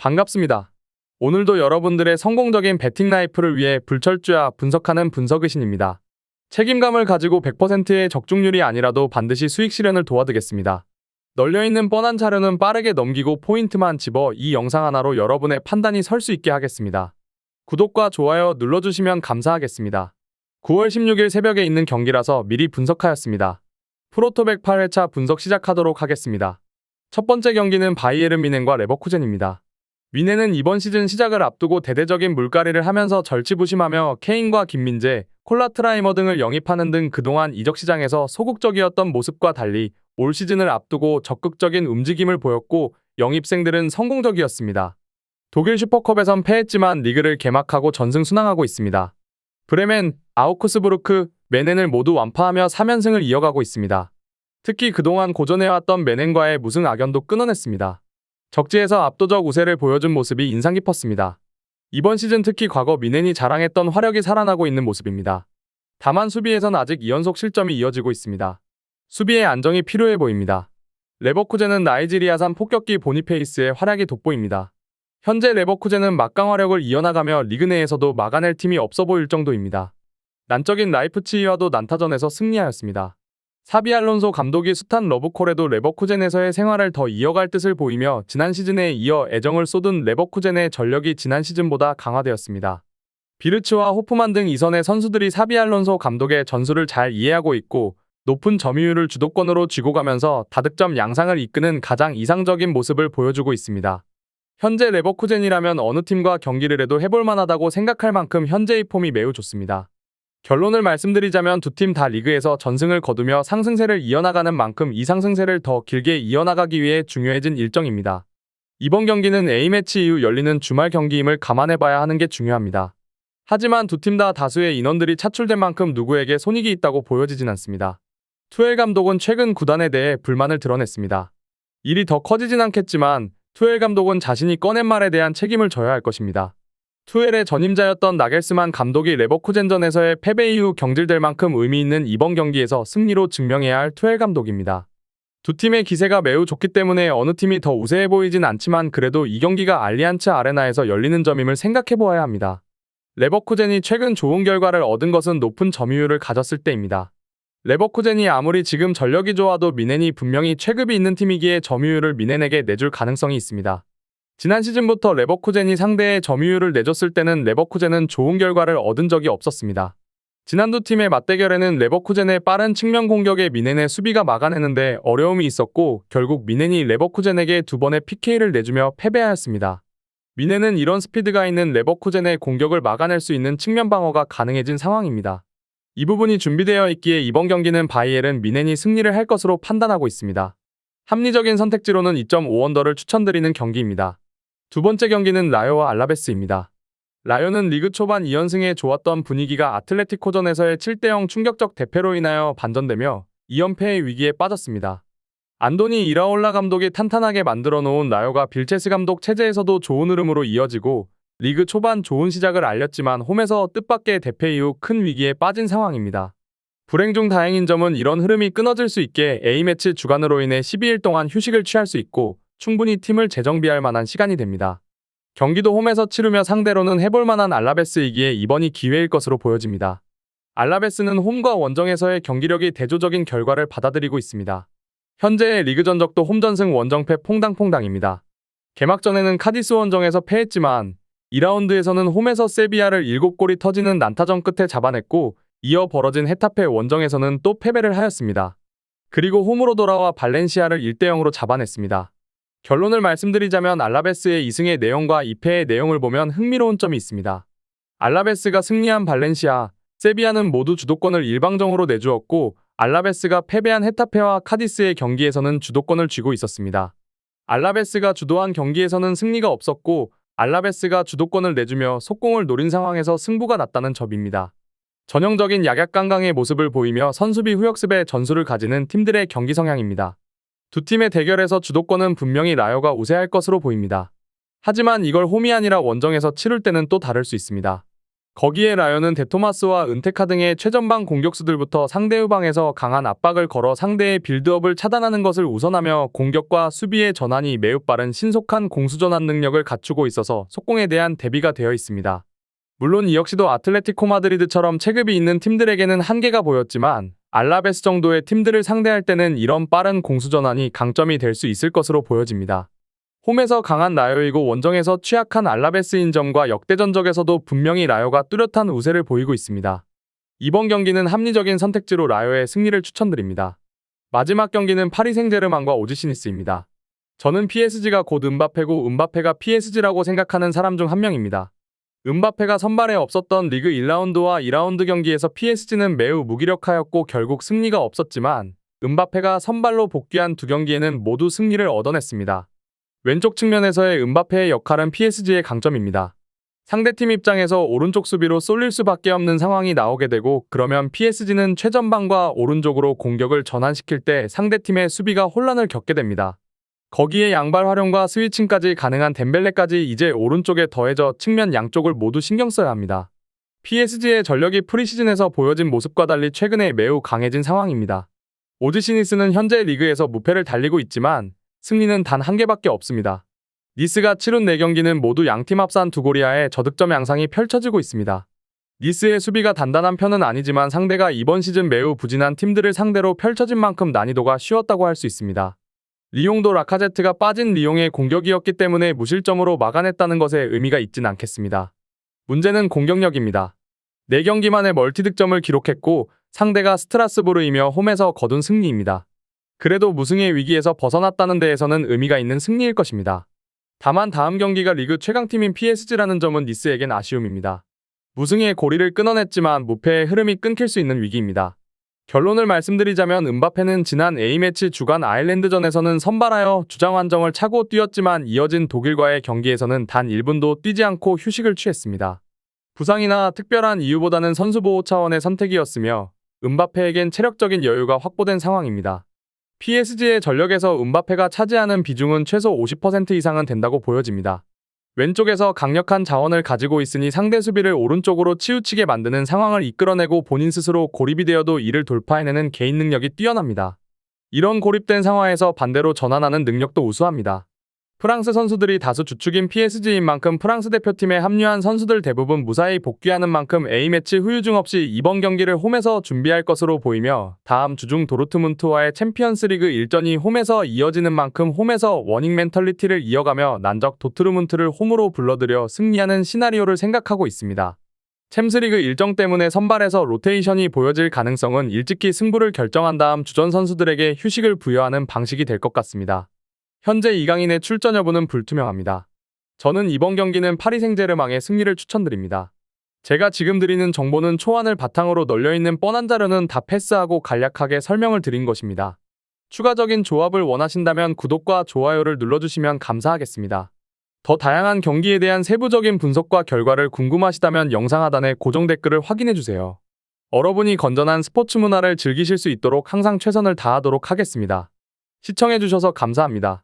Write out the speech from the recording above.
반갑습니다. 오늘도 여러분들의 성공적인 배팅 라이프를 위해 불철주야 분석하는 분석의신입니다. 책임감을 가지고 100%의 적중률이 아니라도 반드시 수익 실현을 도와드리겠습니다. 널려있는 뻔한 자료는 빠르게 넘기고 포인트만 집어 이 영상 하나로 여러분의 판단이 설 수 있게 하겠습니다. 구독과 좋아요 눌러주시면 감사하겠습니다. 9월 16일 새벽에 있는 경기라서 미리 분석하였습니다. 프로토백 8회차 분석 시작하도록 하겠습니다. 첫 번째 경기는 바이에른 뮌헨과 레버쿠젠입니다. 뮌헨은 이번 시즌 시작을 앞두고 대대적인 물갈이를 하면서 절치부심하며 케인과 김민재, 콜라트라이머 등을 영입하는 등 그동안 이적 시장에서 소극적이었던 모습과 달리 올 시즌을 앞두고 적극적인 움직임을 보였고 영입생들은 성공적이었습니다. 독일 슈퍼컵에선 패했지만 리그를 개막하고 전승 순항하고 있습니다. 브레멘, 아우크스부르크, 뮌헨을 모두 완파하며 3연승을 이어가고 있습니다. 특히 그동안 고전해왔던 뮌헨과의 무승 악연도 끊어냈습니다. 적지에서 압도적 우세를 보여준 모습이 인상 깊었습니다. 이번 시즌 특히 과거 뮌헨이 자랑했던 화력이 살아나고 있는 모습입니다. 다만 수비에선 아직 2연속 실점이 이어지고 있습니다. 수비의 안정이 필요해 보입니다. 레버쿠젠은 나이지리아산 폭격기 보니페이스의 활약이 돋보입니다. 현재 레버쿠젠은 막강 화력을 이어나가며 리그 내에서도 막아낼 팀이 없어 보일 정도입니다. 난적인 라이프치히와도 난타전에서 승리하였습니다. 사비 알론소 감독이 숱한 러브콜에도 레버쿠젠에서의 생활을 더 이어갈 뜻을 보이며 지난 시즌에 이어 애정을 쏟은 레버쿠젠의 전력이 지난 시즌보다 강화되었습니다. 비르츠와 호프만 등 이선의 선수들이 사비 알론소 감독의 전술을 잘 이해하고 있고 높은 점유율을 주도권으로 쥐고 가면서 다득점 양상을 이끄는 가장 이상적인 모습을 보여주고 있습니다. 현재 레버쿠젠이라면 어느 팀과 경기를 해도 해볼 만하다고 생각할 만큼 현재의 폼이 매우 좋습니다. 결론을 말씀드리자면 두 팀 다 리그에서 전승을 거두며 상승세를 이어나가는 만큼 이 상승세를 더 길게 이어나가기 위해 중요해진 일정입니다. 이번 경기는 A매치 이후 열리는 주말 경기임을 감안해봐야 하는 게 중요합니다. 하지만 두 팀 다 다수의 인원들이 차출된 만큼 누구에게 손익이 있다고 보여지진 않습니다. 투엘 감독은 최근 구단에 대해 불만을 드러냈습니다. 일이 더 커지진 않겠지만 투엘 감독은 자신이 꺼낸 말에 대한 책임을 져야 할 것입니다. 투엘의 전임자였던 나겔스만 감독이 레버쿠젠전에서의 패배 이후 경질될 만큼 의미 있는 이번 경기에서 승리로 증명해야 할 투엘 감독입니다. 두 팀의 기세가 매우 좋기 때문에 어느 팀이 더 우세해 보이진 않지만 그래도 이 경기가 알리안츠 아레나에서 열리는 점임을 생각해 보아야 합니다. 레버쿠젠이 최근 좋은 결과를 얻은 것은 높은 점유율을 가졌을 때입니다. 레버쿠젠이 아무리 지금 전력이 좋아도 뮌헨이 분명히 체급이 있는 팀이기에 점유율을 뮌헨에게 내줄 가능성이 있습니다. 지난 시즌부터 레버쿠젠이 상대의 점유율을 내줬을 때는 레버쿠젠은 좋은 결과를 얻은 적이 없었습니다. 지난 두 팀의 맞대결에는 레버쿠젠의 빠른 측면 공격에 뮌헨의 수비가 막아내는데 어려움이 있었고 결국 뮌헨이 레버쿠젠에게 두 번의 PK를 내주며 패배하였습니다. 뮌헨은 이런 스피드가 있는 레버쿠젠의 공격을 막아낼 수 있는 측면 방어가 가능해진 상황입니다. 이 부분이 준비되어 있기에 이번 경기는 바이에른 뮌헨이 승리를 할 것으로 판단하고 있습니다. 합리적인 선택지로는 2.5언더를 추천드리는 경기입니다. 두 번째 경기는 라요와 알라베스입니다. 라요는 리그 초반 2연승에 좋았던 분위기가 아틀레티코전에서의 7대0 충격적 대패로 인하여 반전되며 2연패의 위기에 빠졌습니다. 안도니 이라올라 감독이 탄탄하게 만들어 놓은 라요가 빌체스 감독 체제에서도 좋은 흐름으로 이어지고 리그 초반 좋은 시작을 알렸지만 홈에서 뜻밖의 대패 이후 큰 위기에 빠진 상황입니다. 불행 중 다행인 점은 이런 흐름이 끊어질 수 있게 A매치 주간으로 인해 12일 동안 휴식을 취할 수 있고 충분히 팀을 재정비할 만한 시간이 됩니다. 경기도 홈에서 치르며 상대로는 해볼 만한 알라베스이기에 이번이 기회일 것으로 보여집니다. 알라베스는 홈과 원정에서의 경기력이 대조적인 결과를 받아들이고 있습니다. 현재의 리그 전적도 홈전승 원정패 퐁당퐁당입니다. 개막전에는 카디스 원정에서 패했지만 2라운드에서는 홈에서 세비야를 7골이 터지는 난타전 끝에 잡아냈고 이어 벌어진 헤타페 원정에서는 또 패배를 하였습니다. 그리고 홈으로 돌아와 발렌시아를 1대0으로 잡아냈습니다. 결론을 말씀드리자면 알라베스의 2승의 내용과 2패의 내용을 보면 흥미로운 점이 있습니다. 알라베스가 승리한 발렌시아, 세비야는 모두 주도권을 일방적으로 내주었고 알라베스가 패배한 헤타페와 카디스의 경기에서는 주도권을 쥐고 있었습니다. 알라베스가 주도한 경기에서는 승리가 없었고 알라베스가 주도권을 내주며 속공을 노린 상황에서 승부가 났다는 점입니다. 전형적인 약약강강의 모습을 보이며 선수비 후역습의 전술을 가지는 팀들의 경기 성향입니다. 두 팀의 대결에서 주도권은 분명히 라요가 우세할 것으로 보입니다. 하지만 이걸 홈이 아니라 원정에서 치룰 때는 또 다를 수 있습니다. 거기에 라ion은 데토마스와 은테카 등의 최전방 공격수들부터 상대 후방에서 강한 압박을 걸어 상대의 빌드업을 차단하는 것을 우선하며 공격과 수비의 전환이 매우 빠른 신속한 공수전환 능력을 갖추고 있어서 속공에 대한 대비가 되어 있습니다. 물론 이 역시도 아틀레티코 마드리드처럼 체급이 있는 팀들에게는 한계가 보였지만 알라베스 정도의 팀들을 상대할 때는 이런 빠른 공수전환이 강점이 될 수 있을 것으로 보여집니다. 홈에서 강한 라요이고 원정에서 취약한 알라베스인 점과 역대 전적에서도 분명히 라요가 뚜렷한 우세를 보이고 있습니다. 이번 경기는 합리적인 선택지로 라요의 승리를 추천드립니다. 마지막 경기는 파리 생제르맹과 오지시니스입니다. 저는 PSG가 곧 음바페고 음바페가 PSG라고 생각하는 사람 중 한 명입니다. 음바페가 선발에 없었던 리그 1라운드와 2라운드 경기에서 PSG는 매우 무기력하였고 결국 승리가 없었지만 음바페가 선발로 복귀한 두 경기에는 모두 승리를 얻어냈습니다. 왼쪽 측면에서의 음바페의 역할은 PSG의 강점입니다. 상대팀 입장에서 오른쪽 수비로 쏠릴 수밖에 없는 상황이 나오게 되고 그러면 PSG는 최전방과 오른쪽으로 공격을 전환시킬 때 상대팀의 수비가 혼란을 겪게 됩니다. 거기에 양발 활용과 스위칭까지 가능한 덴벨레까지 이제 오른쪽에 더해져 측면 양쪽을 모두 신경 써야 합니다. PSG의 전력이 프리시즌에서 보여진 모습과 달리 최근에 매우 강해진 상황입니다. 오지시니스는 현재 리그에서 무패를 달리고 있지만 승리는 단 한 개밖에 없습니다. 니스가 치룬 4경기는 모두 양팀 합산 2골 이하의 저득점 양상이 펼쳐지고 있습니다. 니스의 수비가 단단한 편은 아니지만 상대가 이번 시즌 매우 부진한 팀들을 상대로 펼쳐진 만큼 난이도가 쉬웠다고 할 수 있습니다. 리용도 라카제트가 빠진 리용의 공격이었기 때문에 무실점으로 막아냈다는 것에 의미가 있진 않겠습니다. 문제는 공격력입니다. 4경기 만에 멀티득점을 기록했고 상대가 스트라스부르이며 홈에서 거둔 승리입니다. 그래도 무승의 위기에서 벗어났다는 데에서는 의미가 있는 승리일 것입니다. 다만 다음 경기가 리그 최강팀인 PSG라는 점은 니스에겐 아쉬움입니다. 무승의 고리를 끊어냈지만 무패의 흐름이 끊길 수 있는 위기입니다. 결론을 말씀드리자면 음바페는 지난 A매치 주간 아일랜드전에서는 선발하여 주장 완정을 차고 뛰었지만 이어진 독일과의 경기에서는 단 1분도 뛰지 않고 휴식을 취했습니다. 부상이나 특별한 이유보다는 선수 보호 차원의 선택이었으며 음바페에겐 체력적인 여유가 확보된 상황입니다. PSG의 전력에서 음바페가 차지하는 비중은 최소 50% 이상은 된다고 보여집니다. 왼쪽에서 강력한 자원을 가지고 있으니 상대 수비를 오른쪽으로 치우치게 만드는 상황을 이끌어내고 본인 스스로 고립이 되어도 이를 돌파해내는 개인 능력이 뛰어납니다. 이런 고립된 상황에서 반대로 전환하는 능력도 우수합니다. 프랑스 선수들이 다수 주축인 PSG인 만큼 프랑스 대표팀에 합류한 선수들 대부분 무사히 복귀하는 만큼 A매치 후유증 없이 이번 경기를 홈에서 준비할 것으로 보이며 다음 주 중 도르트문트와의 챔피언스리그 일전이 홈에서 이어지는 만큼 홈에서 워닝 멘털리티를 이어가며 난적 도트루문트를 홈으로 불러들여 승리하는 시나리오를 생각하고 있습니다. 챔스리그 일정 때문에 선발에서 로테이션이 보여질 가능성은 일찍이 승부를 결정한 다음 주전 선수들에게 휴식을 부여하는 방식이 될 것 같습니다. 현재 이강인의 출전 여부는 불투명합니다. 저는 이번 경기는 파리 생제르맹의 승리를 추천드립니다. 제가 지금 드리는 정보는 초안을 바탕으로 널려있는 뻔한 자료는 다 패스하고 간략하게 설명을 드린 것입니다. 추가적인 조합을 원하신다면 구독과 좋아요를 눌러주시면 감사하겠습니다. 더 다양한 경기에 대한 세부적인 분석과 결과를 궁금하시다면 영상 하단의 고정 댓글을 확인해주세요. 여러분이 건전한 스포츠 문화를 즐기실 수 있도록 항상 최선을 다하도록 하겠습니다. 시청해주셔서 감사합니다.